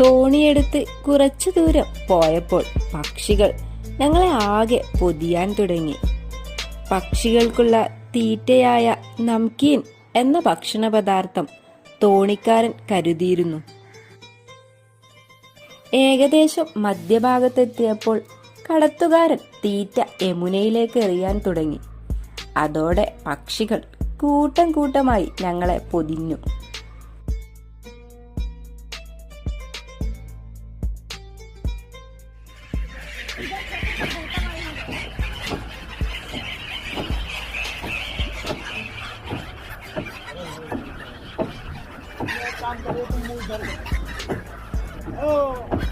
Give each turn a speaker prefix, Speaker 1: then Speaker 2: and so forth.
Speaker 1: തോണിയെടുത്ത് കുറച്ചു ദൂരം പോയപ്പോൾ പക്ഷികൾ ഞങ്ങളെ ആകെ പൊതിയാൻ തുടങ്ങി. പക്ഷികൾക്കുള്ള തീറ്റയായ നംകീൻ എന്ന ഭക്ഷണ പദാർത്ഥം തോണിക്കാരൻ കരുതിയിരുന്നു. ഏകദേശം മധ്യഭാഗത്തെത്തിയപ്പോൾ കടത്തുകാരൻ തീറ്റ യമുനയിലേക്ക് എറിയാൻ തുടങ്ങി. അതോടെ പക്ഷികൾ കൂട്ടം കൂട്ടമായി ഞങ്ങളെ പൊതിഞ്ഞു.
Speaker 2: Oh